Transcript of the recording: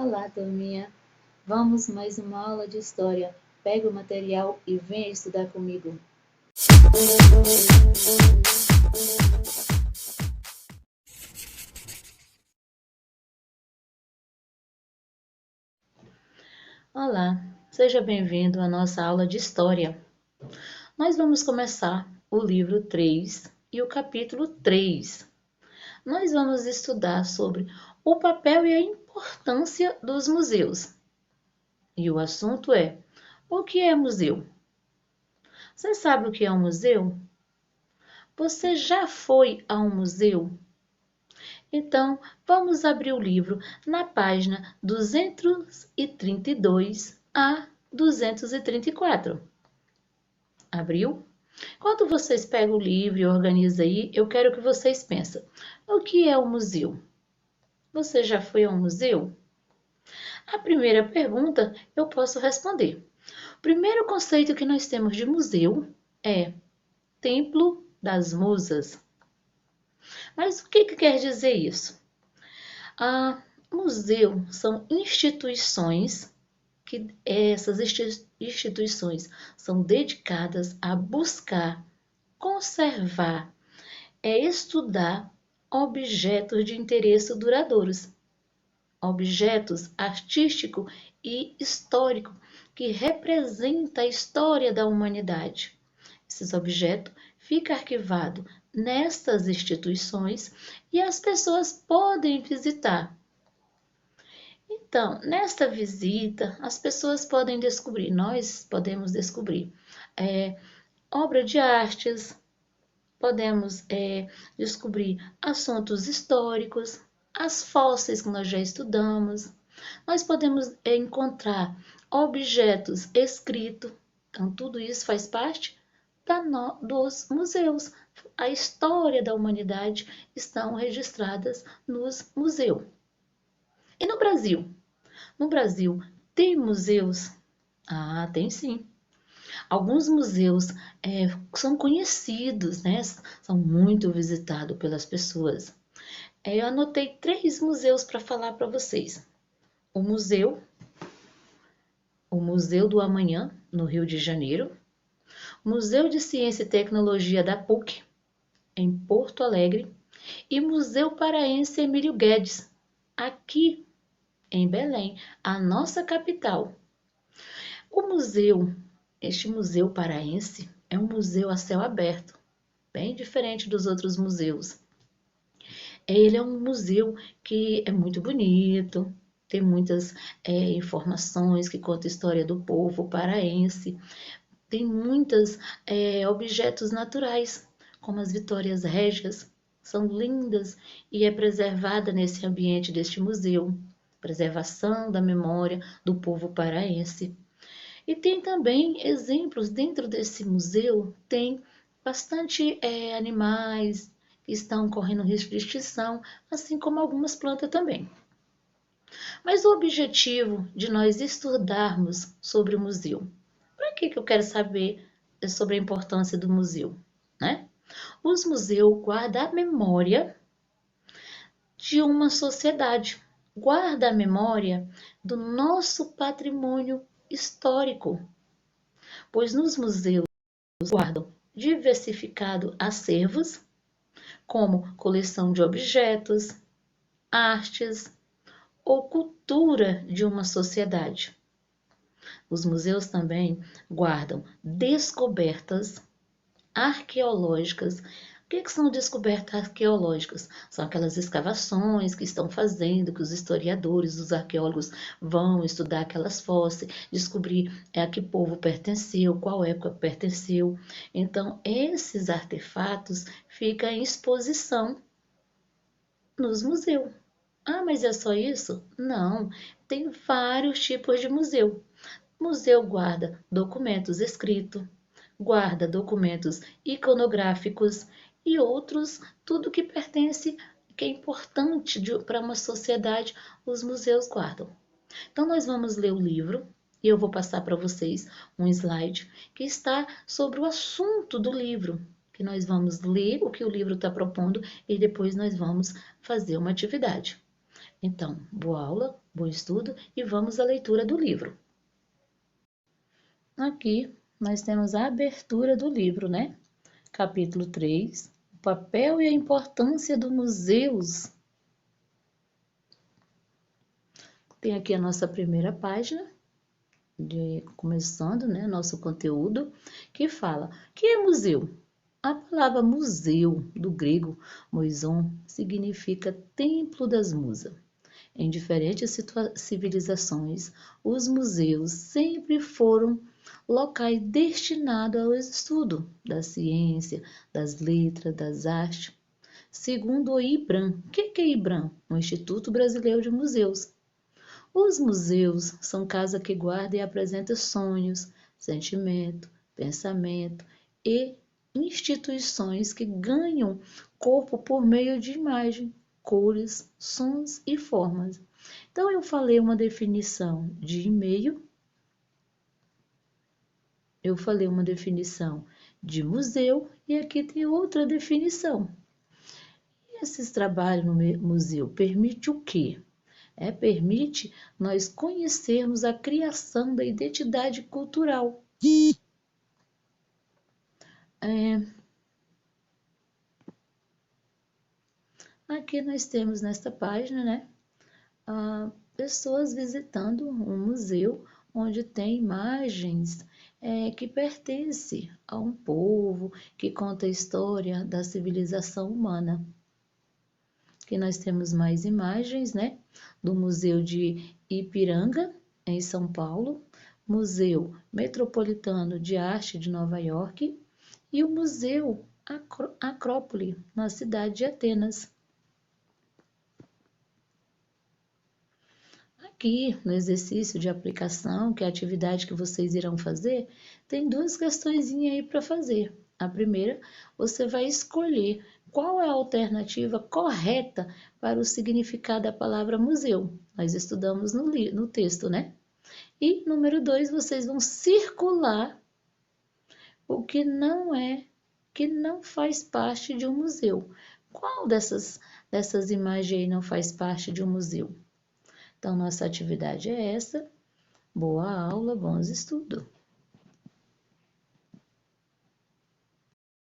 Olá, turminha! Vamos mais uma aula de história. Pega o material e venha estudar comigo. Olá, seja bem-vindo à nossa aula de história. Nós vamos começar o livro 3 e o capítulo 3. Nós vamos estudar sobre o papel e a importância dos museus. E o assunto é: o que é museu? Você sabe o que é um museu? Você já foi a um museu? Então, vamos abrir o livro na página 232 a 234. Abriu? Quando vocês pegam o livro e organizam aí, eu quero que vocês pensem: o que é um museu? Você já foi a um museu? A primeira pergunta eu posso responder. O primeiro conceito que nós temos de museu é Templo das Musas. Mas o que quer dizer isso? Museu são instituições que essas instituições são dedicadas a buscar, conservar, estudar objetos de interesse duradouros, objetos artístico e histórico que representam a história da humanidade. Esses objetos ficam arquivados nestas instituições e as pessoas podem visitar. Então, nesta visita, as pessoas podem descobrir, nós podemos descobrir obra de artes, podemos descobrir assuntos históricos, as fósseis que nós já estudamos, nós podemos encontrar objetos escritos, então tudo isso faz parte dos museus. A história da humanidade estão registradas nos museus. E no Brasil? No Brasil, tem museus? Tem sim. Alguns museus são conhecidos, né? São muito visitados pelas pessoas. Eu anotei 3 museus para falar para vocês. O Museu do Amanhã, no Rio de Janeiro. Museu de Ciência e Tecnologia da PUC, em Porto Alegre. E Museu Paraense Emílio Guedes, aqui em Belém, a nossa capital. Este museu paraense é um museu a céu aberto, bem diferente dos outros museus. Ele é um museu que é muito bonito, tem muitas informações que contam a história do povo paraense, tem muitos objetos naturais, como as Vitórias Régias, são lindas e é preservada nesse ambiente deste museu, preservação da memória do povo paraense. E tem também exemplos dentro desse museu, tem bastante animais que estão correndo risco de extinção, assim como algumas plantas também. Mas o objetivo de nós estudarmos sobre o museu, para que eu quero saber sobre a importância do museu, né? Os museus guardam a memória de uma sociedade, guarda a memória do nosso patrimônio histórico, pois nos museus guardam diversificados acervos, como coleção de objetos, artes ou cultura de uma sociedade. Os museus também guardam descobertas arqueológicas. O que são descobertas arqueológicas? São aquelas escavações que estão fazendo, que os historiadores, os arqueólogos vão estudar aquelas fósseis, descobrir a que povo pertenceu, qual época pertenceu. Então, esses artefatos ficam em exposição nos museus. Mas é só isso? Não, tem vários tipos de museu. Museu guarda documentos escritos, guarda documentos iconográficos e outros, tudo que pertence, que é importante para uma sociedade, os museus guardam. Então, nós vamos ler o livro e eu vou passar para vocês um slide que está sobre o assunto do livro, que nós vamos ler o que o livro está propondo e depois nós vamos fazer uma atividade. Então, boa aula, bom estudo e vamos à leitura do livro. Aqui nós temos a abertura do livro, né? Capítulo 3, o papel e a importância dos museus. Tem aqui a nossa primeira página, começando, né, nosso conteúdo, que fala: o que é museu? A palavra museu, do grego moison, significa templo das musas. Em diferentes civilizações, os museus sempre foram locais destinados ao estudo da ciência, das letras, das artes. Segundo o IBRAM, o que é IBRAM? O Instituto Brasileiro de Museus. Os museus são casa que guarda e apresenta sonhos, sentimento, pensamento e instituições que ganham corpo por meio de imagem, cores, sons e formas. Então eu falei uma definição de e-mail, eu falei uma definição de museu e aqui tem outra definição. Esses trabalhos no museu permite o quê? Permite nós conhecermos a criação da identidade cultural. Aqui nós temos nesta página, né, pessoas visitando um museu onde tem imagens que pertencem a um povo, que conta a história da civilização humana. Aqui nós temos mais imagens, né, do Museu de Ipiranga, em São Paulo, Museu Metropolitano de Arte de Nova York e o Museu Acrópole, na cidade de Atenas. Aqui no exercício de aplicação, que é a atividade que vocês irão fazer, tem duas questõezinhas aí para fazer. A primeira, você vai escolher qual é a alternativa correta para o significado da palavra museu. Nós estudamos no texto, né? E número 2, vocês vão circular o que não faz parte de um museu. Qual dessas imagens aí não faz parte de um museu? Então, nossa atividade é essa. Boa aula, bons estudos!